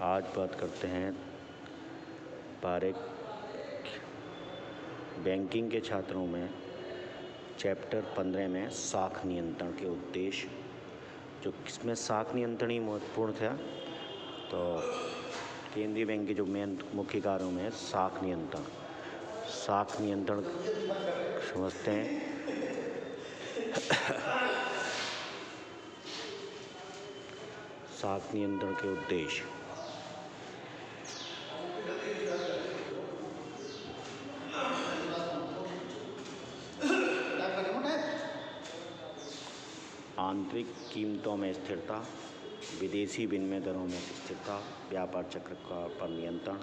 आज बात करते हैं पारेख बैंकिंग के छात्रों में चैप्टर 15 में साख नियंत्रण के उद्देश्य, जो इसमें साख नियंत्रण ही महत्वपूर्ण था। तो केंद्रीय बैंक के जो मेन मुख्य कार्यों में साख नियंत्रण समझते हैं। साख नियंत्रण के उद्देश्य आंतरिक कीमतों में स्थिरता, विदेशी विनिमय दरों में स्थिरता, व्यापार चक्र पर नियंत्रण,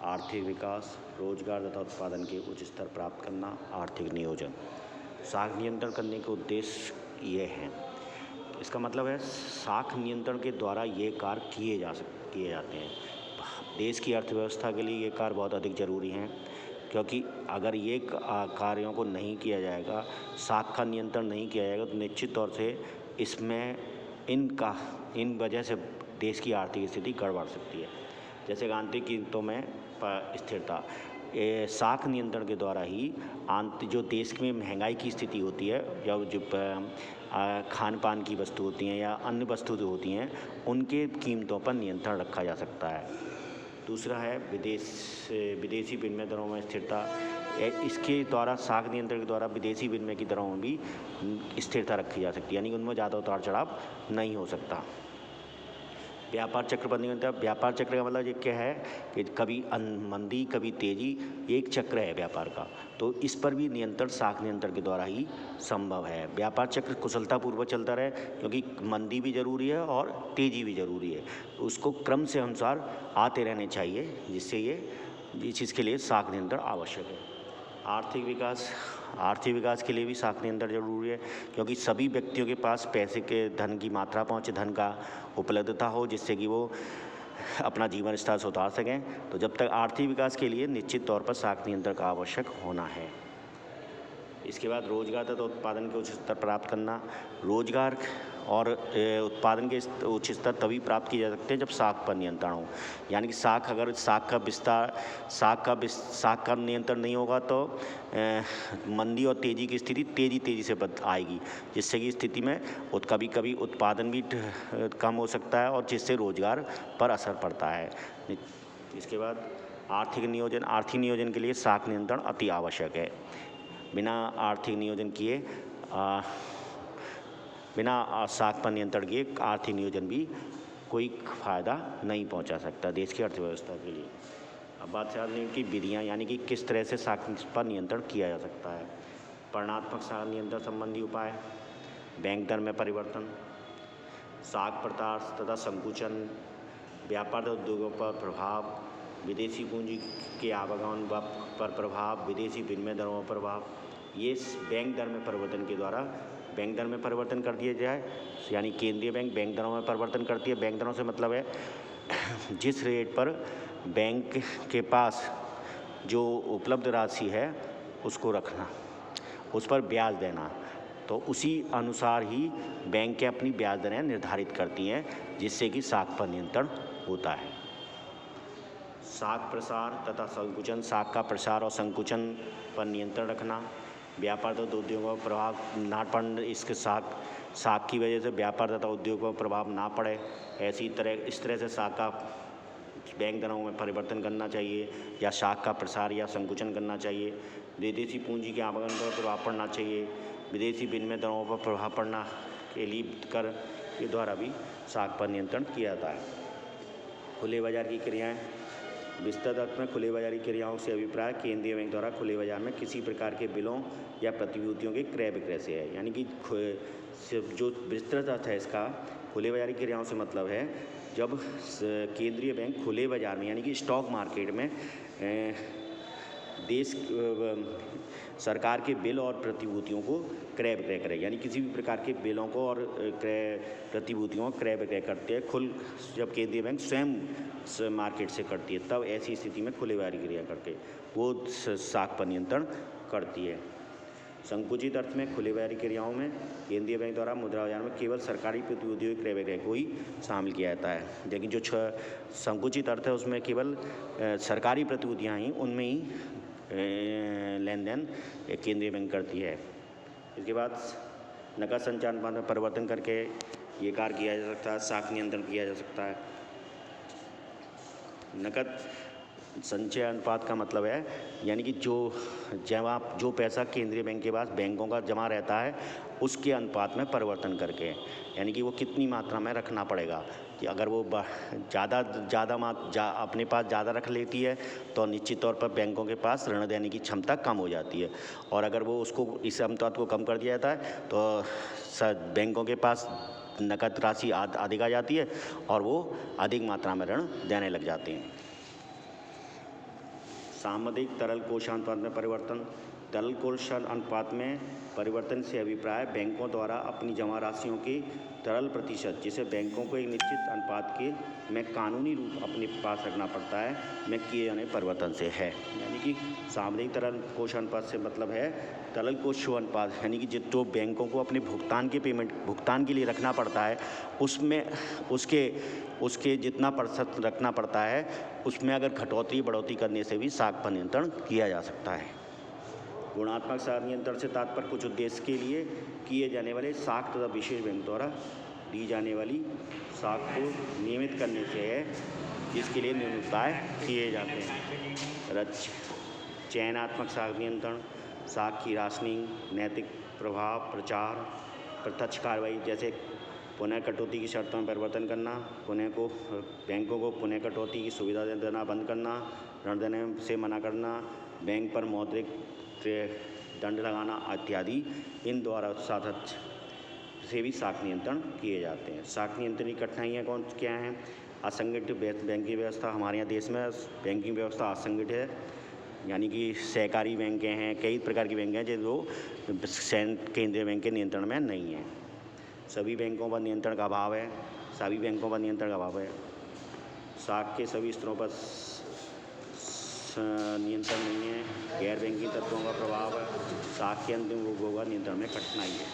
आर्थिक विकास, रोजगार तथा उत्पादन के उच्च स्तर प्राप्त करना, आर्थिक नियोजन। साख नियंत्रण करने के उद्देश्य ये हैं। इसका मतलब है साख नियंत्रण के द्वारा ये कार्य किए जाते हैं। देश की अर्थव्यवस्था के लिए ये कार्य बहुत अधिक ज़रूरी हैं, क्योंकि अगर ये कार्यों को नहीं किया जाएगा, साख का नियंत्रण नहीं किया जाएगा, तो निश्चित तौर से इसमें इन वजह से देश की आर्थिक स्थिति गड़बड़ सकती है। जैसे आंतरिक कीमतों में स्थिरता, साख नियंत्रण के द्वारा ही जो देश में महंगाई की स्थिति होती है, या जो खान पान की वस्तु होती हैं या अन्य वस्तु जो होती हैं, उनके कीमतों पर नियंत्रण रखा जा सकता है। दूसरा है विदेशी विनिमय दरों में स्थिरता। इसके द्वारा साख नियंत्रण के द्वारा विदेशी विनिमय की दरों में भी स्थिरता रखी जा सकती है, यानी कि उनमें ज़्यादा उतार चढ़ाव नहीं हो सकता। व्यापार चक्र पर नियंत्रण। व्यापार चक्र का मतलब ये क्या है कि कभी मंदी कभी तेजी, एक चक्र है व्यापार का, तो इस पर भी नियंत्रण साख नियंत्रण के द्वारा ही संभव है। व्यापार चक्र कुशलतापूर्वक चलता रहे, क्योंकि मंदी भी जरूरी है और तेजी भी जरूरी है, उसको क्रम से अनुसार आते रहने चाहिए, जिससे ये चीज़ के लिए साख नियंत्रण आवश्यक है। आर्थिक विकास के लिए भी साख नियंत्रण जरूरी है, क्योंकि सभी व्यक्तियों के पास पैसे के धन की मात्रा पहुँचे, धन का उपलब्धता हो, जिससे कि वो अपना जीवन स्तर सुधार सकें। तो जब तक आर्थिक विकास के लिए निश्चित तौर पर साख नियंत्रण का आवश्यक होना है। इसके बाद रोजगार तथा उत्पादन के उच्च स्तर प्राप्त करना। रोजगार और उत्पादन के उच्च स्तर तभी प्राप्त किए जा सकते हैं जब साख पर नियंत्रण हो, यानी कि साख का नियंत्रण नहीं होगा तो मंदी और तेजी की स्थिति तेजी से आएगी, जिससे कि स्थिति में कभी कभी उत्पादन भी कम हो सकता है और जिससे रोजगार पर असर पड़ता है। इसके बाद आर्थिक नियोजन के लिए साख नियंत्रण अति आवश्यक है। बिना साख पर नियंत्रण किए आर्थिक नियोजन भी कोई फायदा नहीं पहुंचा सकता देश की अर्थव्यवस्था के लिए। अब बात करने की विधियाँ, यानी कि किस तरह से साख पर नियंत्रण किया जा सकता है। वर्णात्मक साख नियंत्रण संबंधी उपाय, बैंक दर में परिवर्तन, साख प्रत्यार्थ तथा संकुचन, व्यापार उद्योगों पर प्रभाव, विदेशी पूंजी के आवागमन पर प्रभाव, विदेशी विनिमय दरों पर प्रभाव। ये बैंक दर में परिवर्तन के द्वारा बैंक दर में परिवर्तन कर दिया जाए, यानी केंद्रीय बैंक दरों में परिवर्तन करती है। बैंक दरों से मतलब है जिस रेट पर बैंक के पास जो उपलब्ध राशि है उसको रखना, उस पर ब्याज देना, तो उसी अनुसार ही बैंक अपनी ब्याज दरें निर्धारित करती हैं, जिससे कि साख पर नियंत्रण होता है। साख प्रसार तथा संकुचन, साख का प्रसार और संकुचन पर नियंत्रण रखना। व्यापार तथा उद्योगों पर प्रभाव ना पड़ने, इसके साख की वजह से व्यापार तथा उद्योगों पर प्रभाव ना पड़े, इस तरह से साख का बैंक दरों में परिवर्तन करना चाहिए, या साख का प्रसार या संकुचन करना चाहिए। विदेशी पूंजी के आवागमन पर प्रभाव पड़ना चाहिए, विदेशी विनिमय दरों पर प्रभाव पड़ना के लिए कर के द्वारा भी साख पर नियंत्रण किया जाता है। खुले बाजार की क्रियाएं। विस्तृत अर्थ में खुले बाजार की क्रियाओं से अभिप्राय केंद्रीय बैंक द्वारा खुले बाजार में किसी प्रकार के बिलों या प्रतिभूतियों के क्रय विक्रय से है, यानी कि जो विस्तृत अर्थ है इसका, खुले बाजार की क्रियाओं से मतलब है जब केंद्रीय बैंक खुले बाजार में, यानी कि स्टॉक मार्केट में देश सरकार के बिल और प्रतिभूतियों को क्रय विक्रय करे, यानी किसी भी प्रकार के बिलों को और प्रतिभूतियों को क्रय विक्रय करते हैं जब केंद्रीय बैंक स्वयं मार्केट से करती है, तब ऐसी स्थिति में खुले बाजार की क्रिया करके वो साख पर नियंत्रण करती है। संकुचित अर्थ में खुले व्यापारिक क्रियाओं में केंद्रीय बैंक द्वारा मुद्रा बाजार में केवल सरकारी प्रतिभूतियों के क्रय विक्रय को ही शामिल किया जाता है। लेकिन जो संकुचित अर्थ है उसमें केवल सरकारी प्रतिभूतियाँ ही उनमें ही लेन देन केंद्रीय बैंक करती है। इसके बाद नकद संचय अनुपात में परिवर्तन करके ये कार्य किया जा सकता है, साख नियंत्रण किया जा सकता है। नकद संचय अनुपात का मतलब है यानी कि जो पैसा केंद्रीय बैंक के पास बैंकों का जमा रहता है उसके अनुपात में परिवर्तन करके, यानी कि वो कितनी मात्रा में रखना पड़ेगा कि अगर वो अपने पास ज़्यादा रख लेती है तो निश्चित तौर पर बैंकों के पास ऋण देने की क्षमता कम हो जाती है, और अगर वो इस अनुपात को कम कर दिया जाता है तो बैंकों के पास नकद राशि अधिक आ जाती है और वो अधिक मात्रा में ऋण देने लग जाते हैं। सामयिक तरल कोष अनुपात में परिवर्तन। तरल कोष अनुपात में परिवर्तन से अभिप्राय बैंकों द्वारा अपनी जमा राशियों के तरल प्रतिशत, जिसे बैंकों को एक निश्चित अनुपात के में कानूनी रूप अपने पास रखना पड़ता है, में किए जाने परिवर्तन से है। यानी कि सामयिक तरल कोष अनुपात से मतलब है तरल कोष अनुपात, यानी कि जो बैंकों को अपने भुगतान के लिए रखना पड़ता है उसमें उसके जितना प्रतिशत रखना पड़ता है उसमें अगर बढ़ोतरी करने से भी साख पर नियंत्रण किया जा सकता है। गुणात्मक साख नियंत्रण से तात्पर्य कुछ उद्देश्य के लिए किए जाने वाले साख तथा विशेष बैंक द्वारा दी जाने वाली साख को नियमित करने से है, जिसके लिए निम्न उपाय किए जाते हैं। चयनात्मक साख नियंत्रण, साख की राशनिंग, नैतिक प्रभाव प्रचार, प्रत्यक्ष कार्रवाई जैसे पुनः कटौती की शर्तों में परिवर्तन करना, बैंकों को पुनः कटौती की सुविधा देना बंद करना, ऋण देने से मना करना, बैंक पर मौद्रिक दंड लगाना इत्यादि, इन द्वारा साधन से भी साख नियंत्रण किए जाते हैं। साख नियंत्रण की कठिनाइयाँ क्या हैं? असंगठित बैंकिंग व्यवस्था। हमारे यहाँ देश में बैंकिंग व्यवस्था असंगठित है, यानी कि सहकारी बैंकें हैं, कई प्रकार की बैंक हैं जो केंद्रीय बैंक के नियंत्रण में नहीं है। सभी बैंकों पर नियंत्रण का अभाव है। साख के सभी स्तरों पर नियंत्रण नहीं है। गैर बैंकिंग तत्वों का प्रभाव है। साख के अंतिम उपभोग नियंत्रण में कठिनाई है।